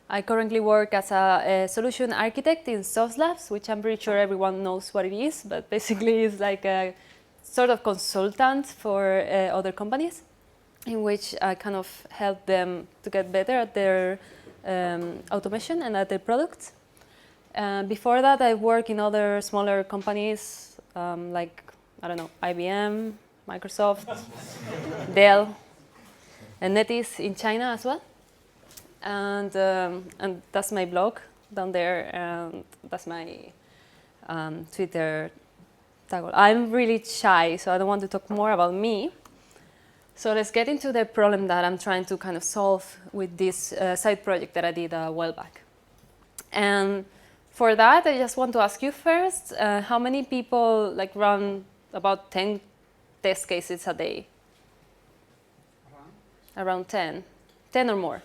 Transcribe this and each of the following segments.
I currently work as a solution architect in Sauce Labs, which I'm pretty sure everyone knows what it is, but basically it's like a sort of consultant for other companies, in which I kind of help them to get better at their automation and at their products. Before that, I worked in other smaller companies like, I don't know, IBM, Microsoft, Dell, and NetEase in China as well. And that's my blog down there, and that's my Twitter taggle. I'm really shy, so I don't want to talk more about me. So let's get into the problem that I'm trying to kind of solve with this side project that I did a while back. And for that, I just want to ask you first, how many people like run about 10 test cases a day? Around 10. 10 or more.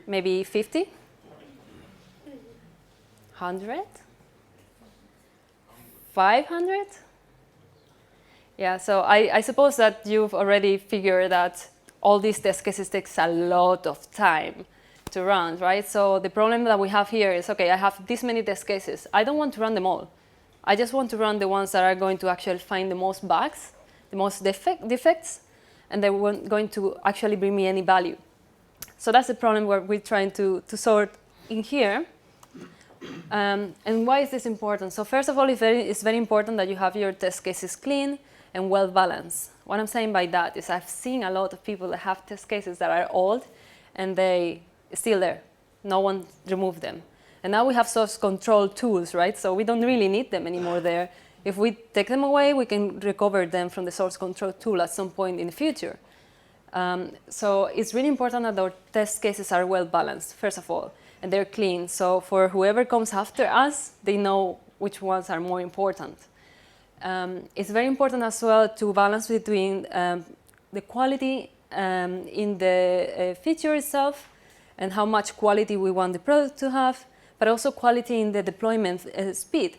Maybe 50? 100? 500? Yeah, so I suppose that you've already figured that all these test cases takes a lot of time to run, right? So the problem that we have here is, okay, I have this many test cases. I don't want to run them all. I just want to run the ones that are going to actually find the most bugs, the most defects, and they weren't going to actually bring me any value. So that's the problem where we're trying to sort in here. And why is this important? So first of all, it's very important that you have your test cases clean and well balanced. What I'm saying by that is I've seen a lot of people that have test cases that are old and they still there. No one removed them. And now we have source control tools, right? So we don't really need them anymore there. If we take them away, we can recover them from the source control tool at some point in the future. So it's really important that our test cases are well balanced, first of all, and they're clean. So for whoever comes after us, they know which ones are more important. It's very important as well to balance between the quality in the feature itself and how much quality we want the product to have, but also quality in the deployment speed,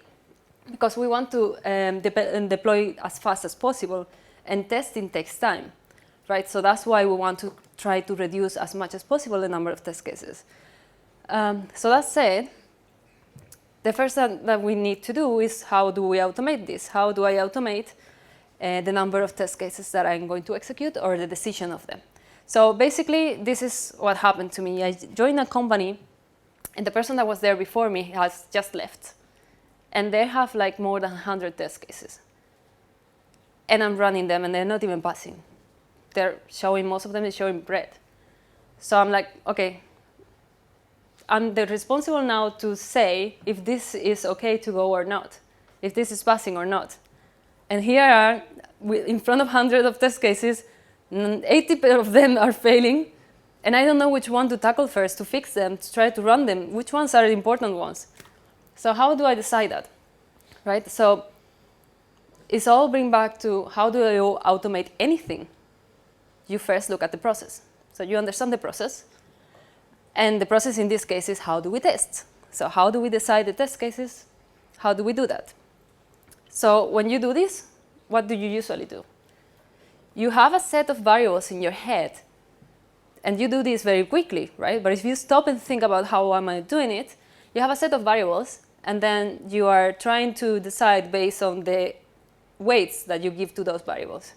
because we want to deploy as fast as possible, and testing takes time. Right? So that's why we want to try to reduce as much as possible the number of test cases. So that said, the first thing that we need to do is how do we automate this? How do I automate the number of test cases that I'm going to execute or the decision of them? So basically, this is what happened to me. I joined a company, and the person that was there before me has just left. And they have like more than 100 test cases. And I'm running them, and they're not even passing. They're showing, most of them is showing red. So I'm like, okay, I'm the responsible now to say if this is okay to go or not, if this is passing or not. And here are, in front of hundreds of test cases, 80 of them are failing, and I don't know which one to tackle first, to fix them, to try to run them, which ones are the important ones. So how do I decide that, right? So it's all bring back to how do I automate anything? You first look at the process. So you understand the process. And the process in this case is how do we test? So how do we decide the test cases? How do we do that? So when you do this, what do you usually do? You have a set of variables in your head. And you do this very quickly, right? But if you stop and think about how am I doing it, you have a set of variables, and then you are trying to decide based on the weights that you give to those variables.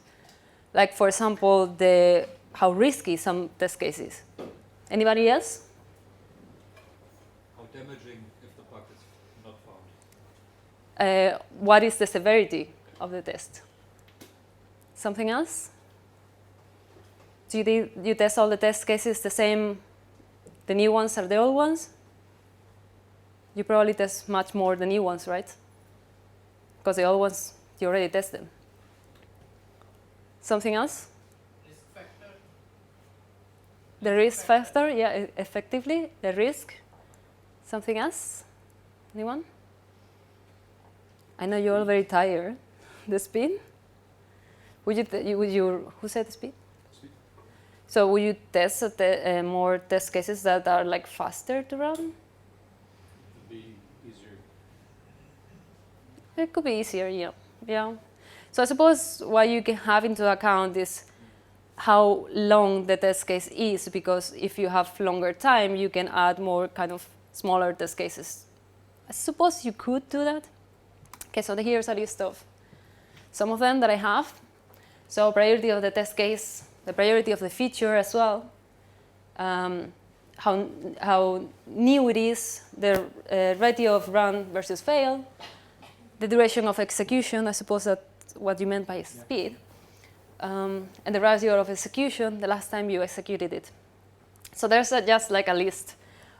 Like, for example, how risky some test cases. Anybody else? How damaging if the bug is not found. What is the severity of the test? Something else? Do you test all the test cases the same, the new ones are the old ones? You probably test much more the new ones, right? Because the old ones, you already test them. Something else? Risk factor. The risk factor, yeah, effectively, the risk. Something else? Anyone? I know you're all very tired. The speed? Who said the speed? Speed. So would you test more test cases that are like faster to run? It'd be easier. It could be easier, yeah. So I suppose what you can have into account is how long the test case is, because if you have longer time, you can add more kind of smaller test cases. I suppose you could do that. Okay, so here's a list of some of them that I have. So priority of the test case, the priority of the feature as well, how new it is, the ratio of run versus fail, the duration of execution, I suppose that's what you meant by speed, and the ratio of execution, the last time you executed it. So there's just like a list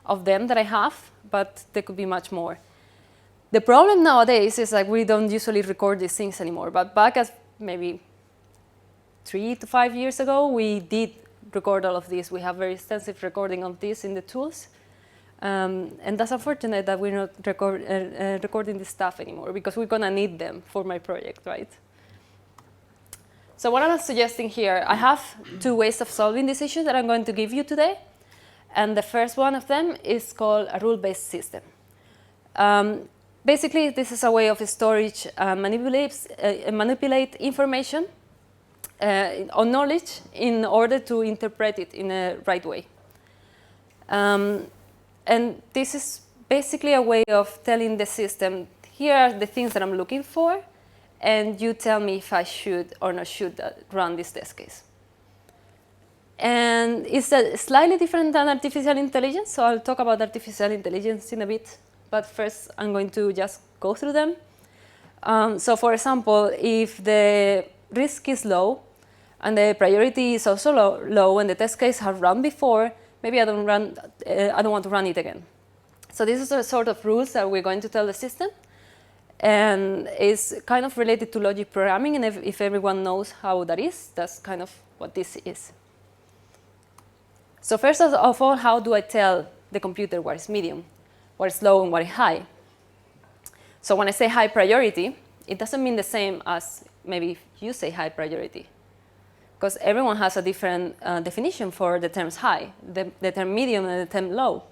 of them that I have, but there could be much more. The problem nowadays is like we don't usually record these things anymore, but back at maybe 3 to 5 years ago, we did record all of this. We have very extensive recording of this in the tools. And that's unfortunate that we're not recording this stuff anymore, because we're gonna need them for my project, right? So what I'm suggesting here, I have 2 ways of solving this issue that I'm going to give you today. And the first one of them is called a rule-based system. Basically, this is a way of storage manipulate information on knowledge in order to interpret it in a right way. And this is basically a way of telling the system, here are the things that I'm looking for, and you tell me if I should or not should run this test case. And it's slightly different than artificial intelligence, so I'll talk about artificial intelligence in a bit. But first, I'm going to just go through them. So for example, if the risk is low and the priority is also low and the test case has run before, maybe I don't want to run it again. So this is a sort of rules that we're going to tell the system. And it's kind of related to logic programming. And if everyone knows how that is, that's kind of what this is. So first of all, how do I tell the computer what is medium, what is low, and what is high? So when I say high priority, it doesn't mean the same as maybe if you say high priority, because everyone has a different definition for the terms high, the term medium and the term low.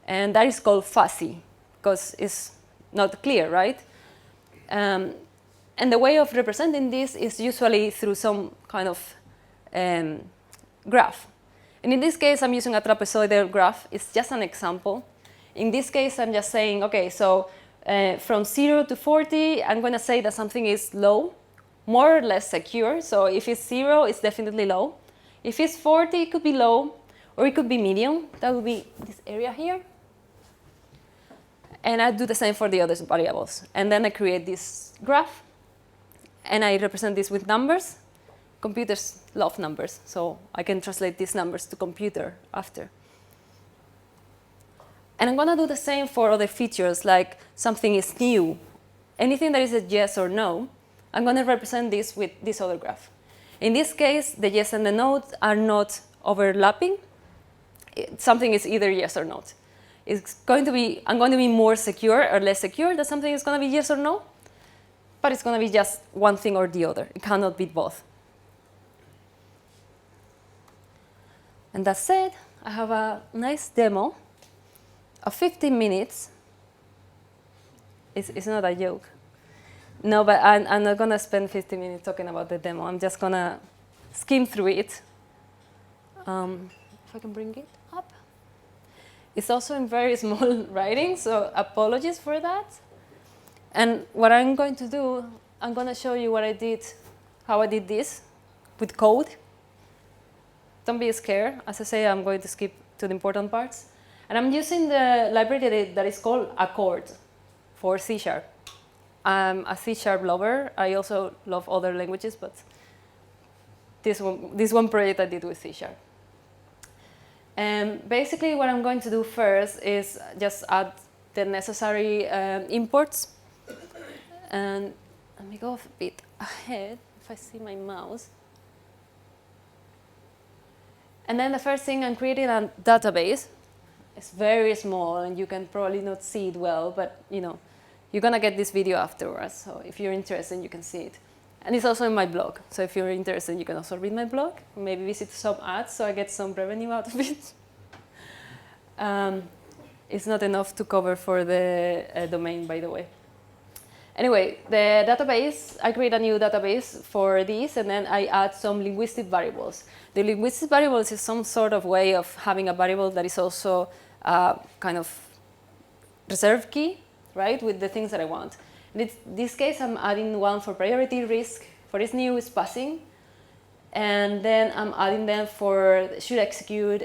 And that is called fuzzy, because it's not clear, right? And the way of representing this is usually through some kind of graph. And in this case, I'm using a trapezoidal graph. It's just an example. In this case, I'm just saying, OK, so from 0 to 40, I'm going to say that something is low, more or less secure. So if it's 0, it's definitely low. If it's 40, it could be low, or it could be medium. That would be this area here. And I do the same for the other variables. And then I create this graph, and I represent this with numbers. Computers love numbers, so I can translate these numbers to computer after. And I'm going to do the same for other features, like something is new. Anything that is a yes or no, I'm going to represent this with this other graph. In this case, the yes and the no are not overlapping. Something is either yes or not. I'm going to be more secure or less secure that something is going to be yes or no, but it's going to be just one thing or the other. It cannot be both. And that said, I have a nice demo of 15 minutes. It's not a joke. No, but I'm not going to spend 15 minutes talking about the demo. I'm just going to skim through it. If I can bring it up. It's also in very small writing, so apologies for that. And what I'm going to do, I'm going to show you what I did, how I did this with code. Don't be scared. As I say, I'm going to skip to the important parts. And I'm using the library that is called Accord for C#. I'm a C# lover. I also love other languages, but this one project I did with C#. And basically, what I'm going to do first is just add the necessary imports. And let me go a bit ahead if I see my mouse. And then the first thing, I'm creating a database. It's very small, and you can probably not see it well, but you're going to get this video afterwards. So if you're interested, you can see it. And it's also in my blog. So if you're interested, you can also read my blog. Maybe visit some ads so I get some revenue out of it. It's not enough to cover for the domain, by the way. Anyway, the database, I create a new database for this, and then I add some linguistic variables. The linguistic variables is some sort of way of having a variable that is also kind of reserve key, right, with the things that I want. In this case, I'm adding one for priority, risk, for is new, is passing, and then I'm adding them for should execute.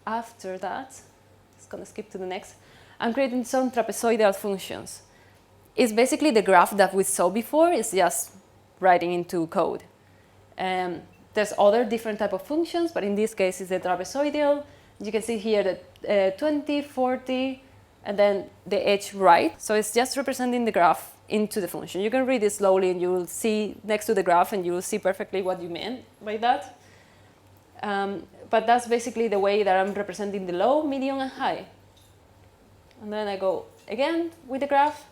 After that, it's going to skip to the next. I'm creating some trapezoidal functions. It's basically the graph that we saw before. It's just writing into code. There's other different type of functions, but in this case, it's the trapezoidal. You can see here that 20, 40, and then the edge right. So it's just representing the graph into the function. You can read it slowly, and you will see next to the graph, and you will see perfectly what you meant by that. But that's basically the way that I'm representing the low, medium, and high. And then I go again with the graph.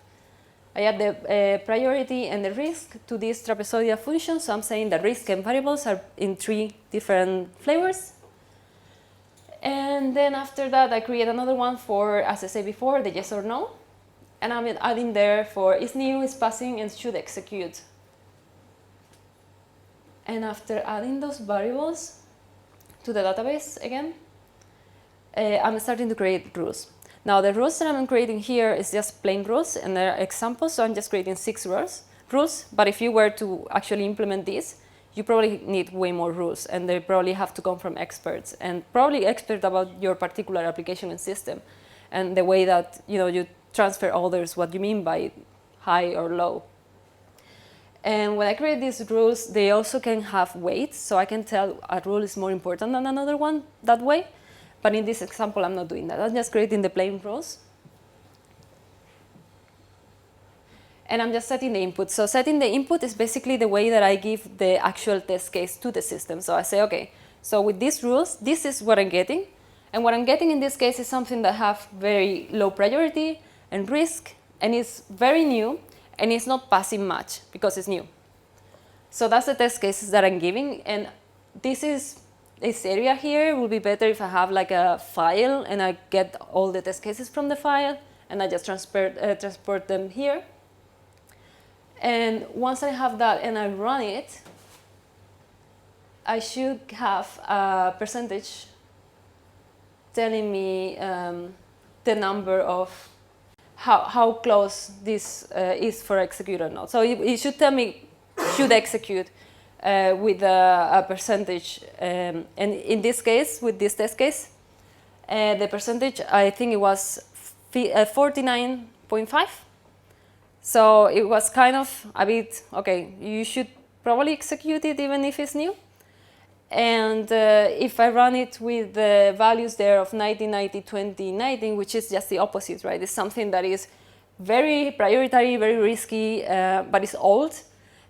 I add the priority and the risk to this trapezoidal function. So I'm saying the risk and variables are in 3 different flavors. And then after that, I create another one for, as I said before, the yes or no. And I'm adding there for is new, is passing, and should execute. And after adding those variables to the database again, I'm starting to create rules. Now the rules that I'm creating here is just plain rules, and they're examples, so I'm just creating 6 rules. But if you were to actually implement this, you probably need way more rules, and they probably have to come from experts, and probably experts about your particular application and system, and the way that you transfer others what you mean by high or low. And when I create these rules, they also can have weights, so I can tell a rule is more important than another one that way. But in this example, I'm not doing that. I'm just creating the plain rules. And I'm just setting the input. So setting the input is basically the way that I give the actual test case to the system. So I say, okay, so with these rules, this is what I'm getting. And what I'm getting in this case is something that have very low priority and risk, and it's very new, and it's not passing much because it's new. So that's the test cases that I'm giving. And this area here will be better if I have like a file and I get all the test cases from the file and I just transport them here. And once I have that and I run it, I should have a percentage telling me the number of how close this is for execute or not. So it should tell me should execute with a percentage. And in this case, with this test case, the percentage, I think it was 49.5. So it was kind of a bit, okay, you should probably execute it even if it's new. And if I run it with the values there of 90, 90, 20, 19, which is just the opposite, right? It's something that is very priority, very risky, but it's old.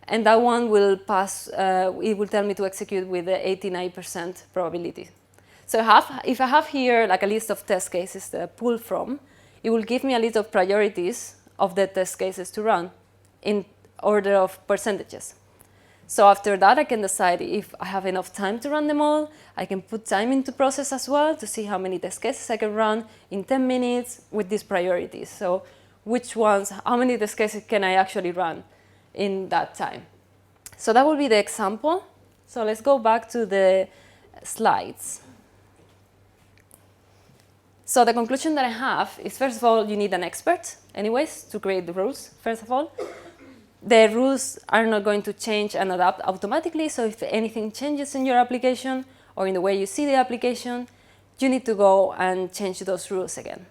And that one will pass, it will tell me to execute with the 89% probability. So if I have here like a list of test cases to pull from, it will give me a list of priorities of the test cases to run in order of percentages. So after that, I can decide if I have enough time to run them all. I can put time into process as well to see how many test cases I can run in 10 minutes with these priorities. So which ones, how many test cases can I actually run in that time? So that will be the example. So let's go back to the slides. So the conclusion that I have is, first of all, you need an expert anyways to create the rules, first of all. The rules are not going to change and adapt automatically, so if anything changes in your application or in the way you see the application, you need to go and change those rules again.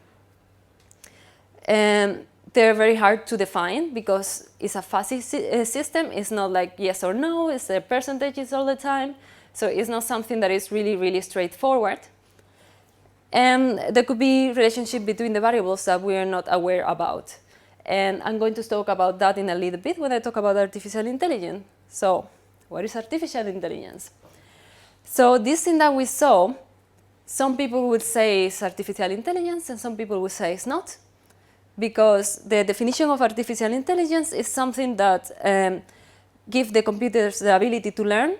And they're very hard to define because it's a fuzzy system. It's not like yes or no, it's the percentages all the time. So it's not something that is really, really straightforward. And there could be relationship between the variables that we are not aware about. And I'm going to talk about that in a little bit when I talk about artificial intelligence. So what is artificial intelligence? So this thing that we saw, some people would say it's artificial intelligence and some people would say it's not. Because the definition of artificial intelligence is something that gives the computers the ability to learn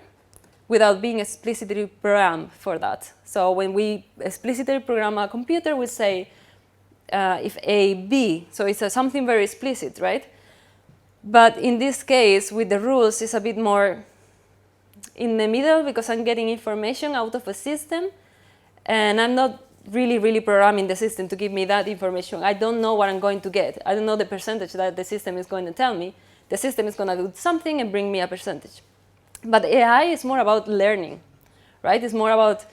without being explicitly programmed for that. So when we explicitly program a computer, we say, if A, B. So it's something very explicit, right? But in this case, with the rules, it's a bit more in the middle because I'm getting information out of a system, and I'm not really programming the system to give me that information. I don't know what I'm going to get. I don't know the percentage that the system is going to tell me. The system is going to do something and bring me a percentage. But AI is more about learning, right? It's more about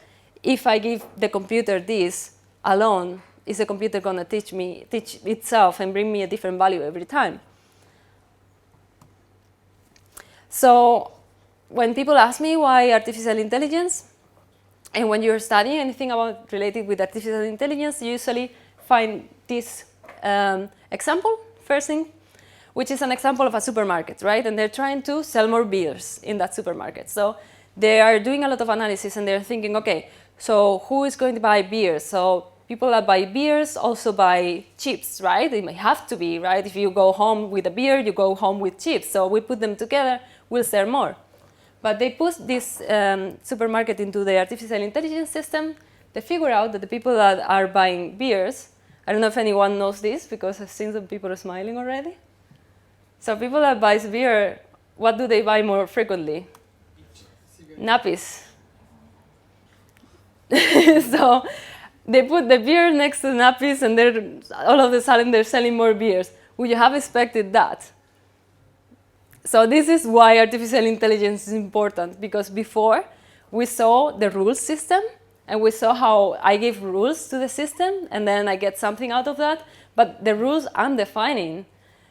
if I give the computer this alone, is the computer going to teach itself and bring me a different value every time? So when people ask me why artificial intelligence, and when you're studying anything about related with artificial intelligence, you usually find this example, first thing, which is an example of a supermarket, right? And they're trying to sell more beers in that supermarket. So they are doing a lot of analysis and they're thinking, okay, so who is going to buy beers? So people that buy beers also buy chips, right? It may have to be, right? If you go home with a beer, you go home with chips. So we put them together, we'll sell more. But they put this supermarket into the artificial intelligence system. They figure out that the people that are buying beers, I don't know if anyone knows this because I've seen some people are smiling already. So people that buy beer, what do they buy more frequently? Nappies. So they put the beer next to the nappies and all of a sudden they're selling more beers. Would you have expected that? So this is why artificial intelligence is important, because before we saw the rules system and we saw how I give rules to the system and then I get something out of that, but the rules I'm defining.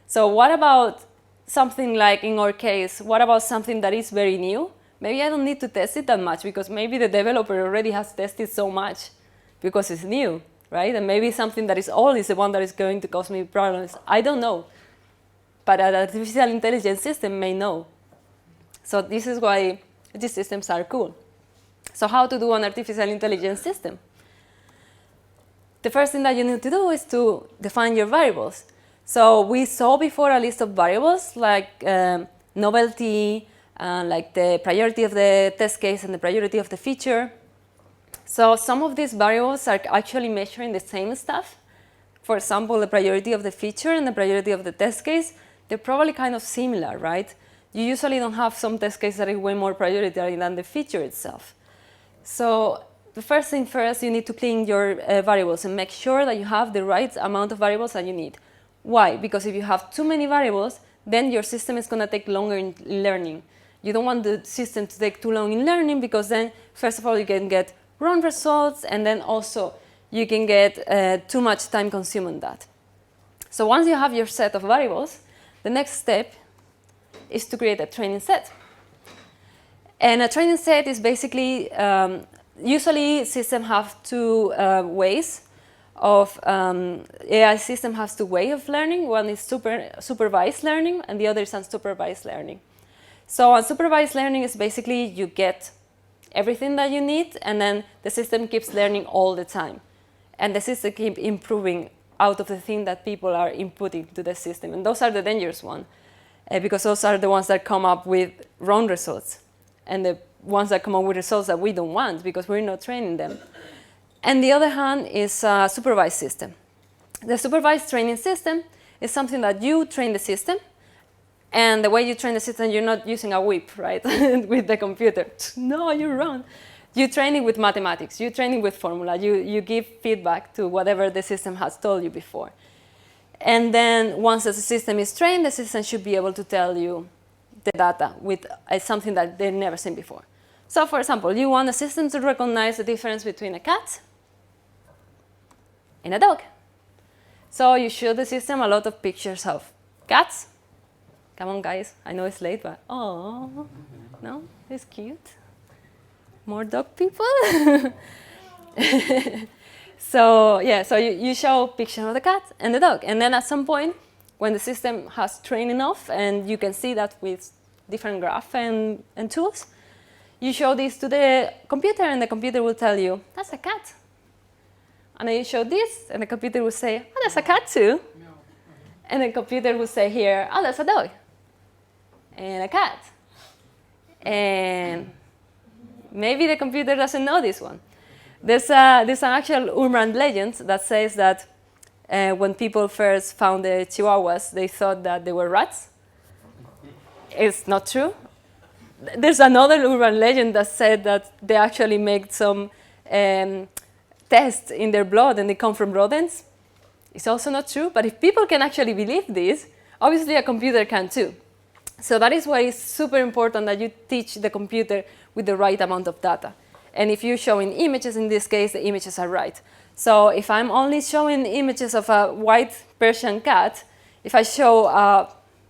So what about something like, in our case, what about something that is very new? Maybe I don't need to test it that much because maybe the developer already has tested so much because it's new, right? And maybe something that is old is the one that is going to cause me problems. I don't know. But an artificial intelligence system may know. So this is why these systems are cool. So how to do an artificial intelligence system? The first thing that you need to do is to define your variables. So we saw before a list of variables like novelty, like the priority of the test case and the priority of the feature. So some of these variables are actually measuring the same stuff. For example, the priority of the feature and the priority of the test case, they're probably kind of similar, right? You usually don't have some test case that is way more priority than the feature itself. So the first thing first, you need to clean your variables and make sure that you have the right amount of variables that you need. Why? Because if you have too many variables, then your system is going to take longer in learning. You don't want the system to take too long in learning because then, first of all, you can get wrong results and then also you can get too much time consuming that. So once you have your set of variables, the next step is to create a training set. And a training set is basically, usually systems have two ways of, AI system has two ways of learning. One is supervised learning and the other is unsupervised learning. So unsupervised learning is basically you get everything that you need and then the system keeps learning all the time. And the system keeps improving out of the thing that people are inputting to the system. And those are the dangerous ones, because those are the ones that come up with wrong results and the ones that come up with results that we don't want because we're not training them. And the other hand is a supervised system. The supervised training system is something that you train the system, and the way you train the system, you're not using a whip, right, with the computer. No, you're wrong. You train it with mathematics. You train it with formula. You give feedback to whatever the system has told you before. And then once the system is trained, the system should be able to tell you the data with something that they've never seen before. So for example, you want the system to recognize the difference between a cat and a dog. So you show the system a lot of pictures of cats. Come on, guys. I know it's late, but oh, no, it's cute. More dog people. So yeah, so you show picture of the cat and the dog, and then at some point, when the system has trained enough, and you can see that with different graph and tools, you show this to the computer, and the computer will tell you that's a cat. And then you show this, and the computer will say, oh, that's a cat too. No. And the computer will say here, oh, that's a dog and a cat. And maybe the computer doesn't know this one. There's an actual urban legend that says that when people first found the Chihuahuas, they thought that they were rats. It's not true. There's another urban legend that said that they actually make some tests in their blood and they come from rodents. It's also not true, but if people can actually believe this, obviously a computer can too. So that is why it's super important that you teach the computer with the right amount of data. And if you're showing images, in this case, the images are right. So if I'm only showing images of a white Persian cat, if I show a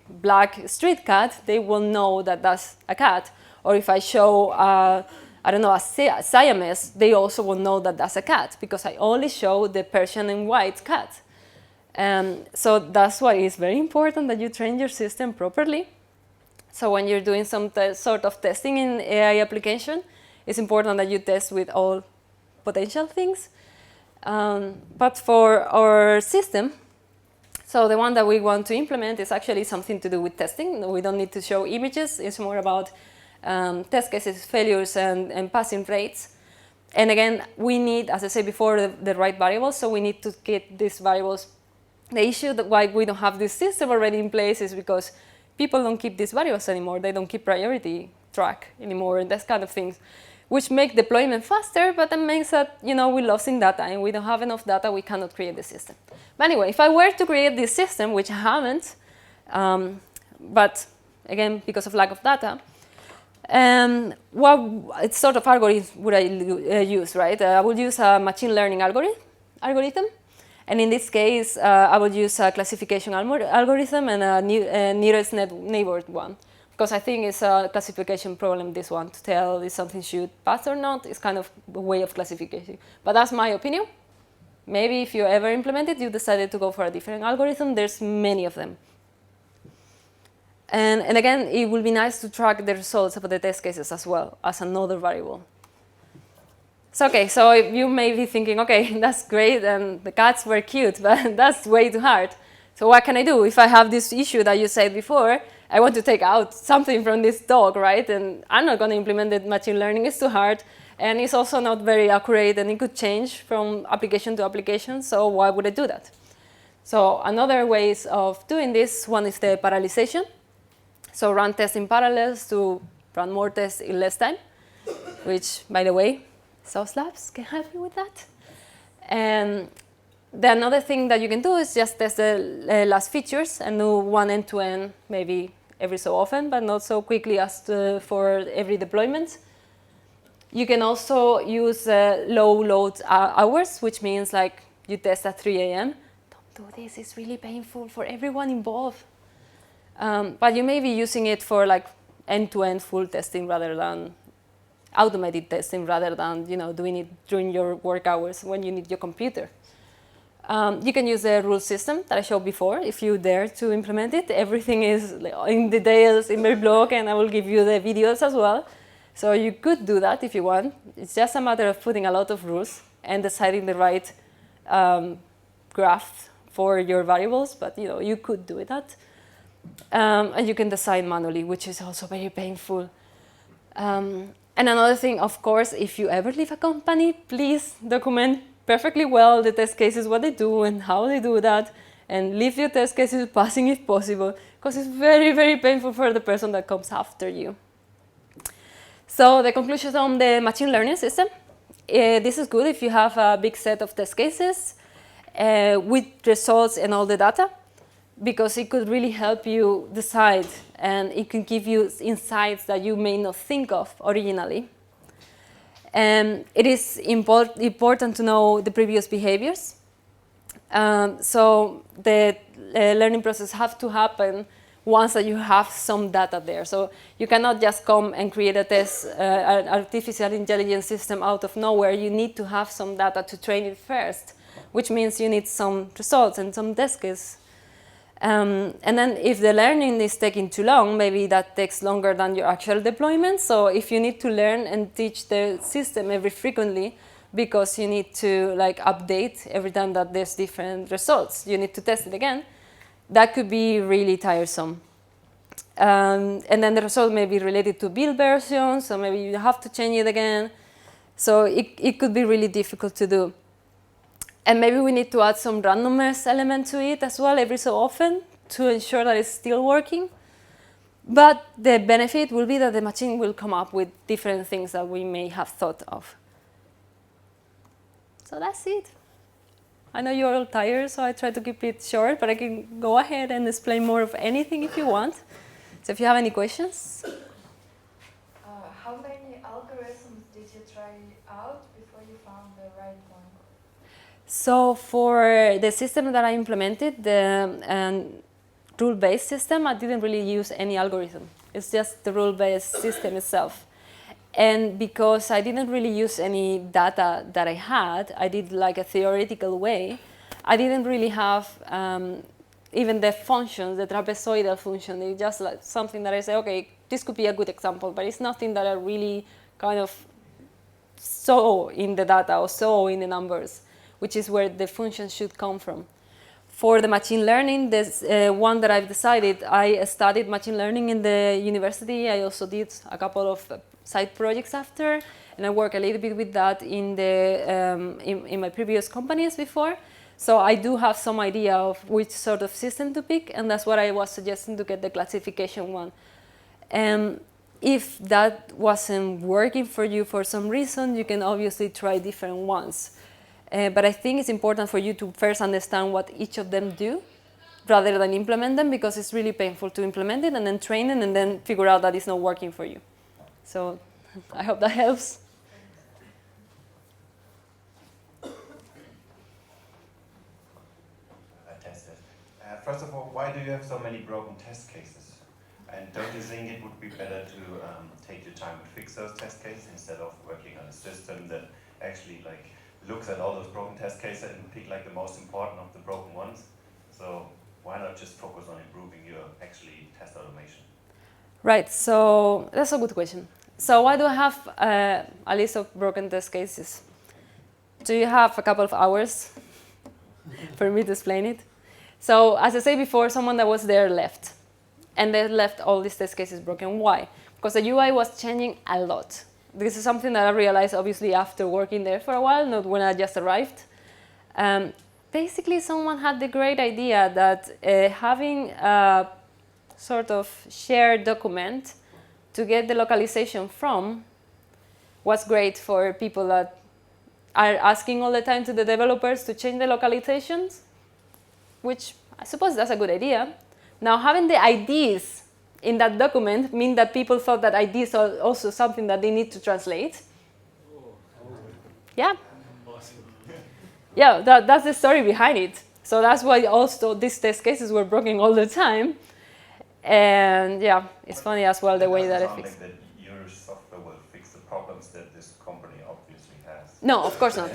black street cat, they will know that that's a cat. Or if I show, I don't know, a Siamese, they also will know that that's a cat, because I only show the Persian and white cat. So that's why it's very important that you train your system properly. So when you're doing some sort of testing in AI application, it's important that you test with all potential things. But for our system, so the one that we want to implement is actually something to do with testing. We don't need to show images. It's more about test cases, failures, and passing rates. And again, we need, as I said before, the right variables. So we need to get these variables. The issue that why we don't have this system already in place is because people don't keep these variables anymore. They don't keep priority track anymore and that kind of things, which make deployment faster, but that makes that, we're losing data and we don't have enough data, we cannot create the system. But anyway, if I were to create this system, which I haven't, but again, because of lack of data, what sort of algorithm would I use, right? I would use a machine learning algorithm. And in this case, I would use a classification algorithm and a nearest neighbor one. Because I think it's a classification problem, this one, to tell if something should pass or not. It's kind of a way of classification. But that's my opinion. Maybe if you ever implement it, you decided to go for a different algorithm. There's many of them. And again, it will be nice to track the results of the test cases as well as another variable. So, okay, so you may be thinking, okay, that's great, and the cats were cute, but that's way too hard. So what can I do? If I have this issue that you said before, I want to take out something from this dog, right? And I'm not going to implement the machine learning. It's too hard, and it's also not very accurate, and it could change from application to application, so why would I do that? So another ways of doing this, one is the parallelization. So run tests in parallels to run more tests in less time, which, by the way, Sauce Labs can help you with that. And the another thing that you can do is just test the last features and do one end-to-end, maybe every so often, but not so quickly as for every deployment. You can also use low load hours, which means like you test at 3 a.m. Don't do this, it's really painful for everyone involved. But you may be using it for like end-to-end full testing rather than automated testing rather than doing it during your work hours when you need your computer. You can use the rule system that I showed before if you dare to implement it. Everything is in details in my blog, and I will give you the videos as well. So you could do that if you want. It's just a matter of putting a lot of rules and deciding the right graph for your variables, but you could do that. And you can decide manually, which is also very painful. And another thing, of course, if you ever leave a company, please document perfectly well the test cases, what they do and how they do that, and leave your test cases passing if possible, because it's very, very painful for the person that comes after you. So the conclusions on the machine learning system, this is good if you have a big set of test cases with results and all the data, because it could really help you decide, and it can give you insights that you may not think of originally. And it is important to know the previous behaviors. So the learning process has to happen once that you have some data there. So you cannot just come and create a test, an artificial intelligence system out of nowhere. You need to have some data to train it first, which means you need some results and some test cases. And then if the learning is taking too long, maybe that takes longer than your actual deployment. So if you need to learn and teach the system every frequently, because you need to update every time that there's different results, you need to test it again, that could be really tiresome. And then the result may be related to build version, so maybe you have to change it again. So it could be really difficult to do. And maybe we need to add some randomness element to it as well every so often to ensure that it's still working. But the benefit will be that the machine will come up with different things that we may have thought of. So that's it. I know you're all tired, so I try to keep it short, but I can go ahead and explain more of anything if you want. So if you have any questions. How many algorithms did you try out before you found the right one? So for the system that I implemented, the rule-based system, I didn't really use any algorithm. It's just the rule-based system itself. And because I didn't really use any data that I had, I did like a theoretical way. I didn't really have even the functions, the trapezoidal function. It's just like something that I say, okay, this could be a good example, but it's nothing that I really kind of saw in the data or saw in the numbers, which is where the function should come from. For the machine learning, there's one that I've decided. I studied machine learning in the university. I also did a couple of side projects after, and I work a little bit with that in my previous companies before. So I do have some idea of which sort of system to pick, and that's what I was suggesting to get the classification one. If that wasn't working for you for some reason, you can obviously try different ones. But I think it's important for you to first understand what each of them do rather than implement them, because it's really painful to implement it and then train it and then figure out that it's not working for you. So I hope that helps. I tested. First of all, why do you have so many broken test cases? And don't you think it would be better to take your time to fix those test cases instead of working on a system that actually looks at all those broken test cases and pick the most important of the broken ones? So why not just focus on improving your actually test automation? Right, so that's a good question. So why do I have a list of broken test cases? Do you have a couple of hours for me to explain it? So as I said before, someone that was there left. And they left all these test cases broken. Why? Because the UI was changing a lot. This is something that I realized obviously after working there for a while, not when I just arrived. Basically, someone had the great idea that having a sort of shared document to get the localization from was great for people that are asking all the time to the developers to change the localizations, which I suppose that's a good idea. Now, having the IDs in that document mean that people thought that IDs are also something that they need to translate. Yeah. Yeah, that's the story behind it. So that's why also these test cases were broken all the time. And yeah, it's funny as well the way that it fixed. That your software will fix the problems that this company obviously has. No, of course not.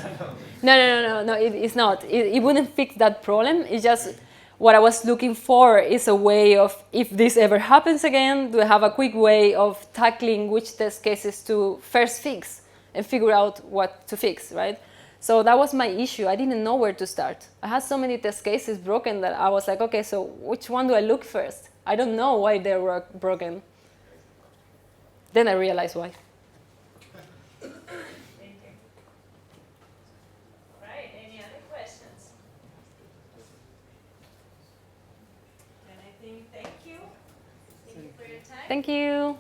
No, it's not. It wouldn't fix that problem. It's just what I was looking for is a way of, if this ever happens again, do I have a quick way of tackling which test cases to first fix and figure out what to fix, right? So that was my issue. I didn't know where to start. I had so many test cases broken that I was like, okay, so which one do I look first? I don't know why they were broken. Then I realized why. Thank you. All right, any other questions? Then I think thank you. Thank you for your time. Thank you.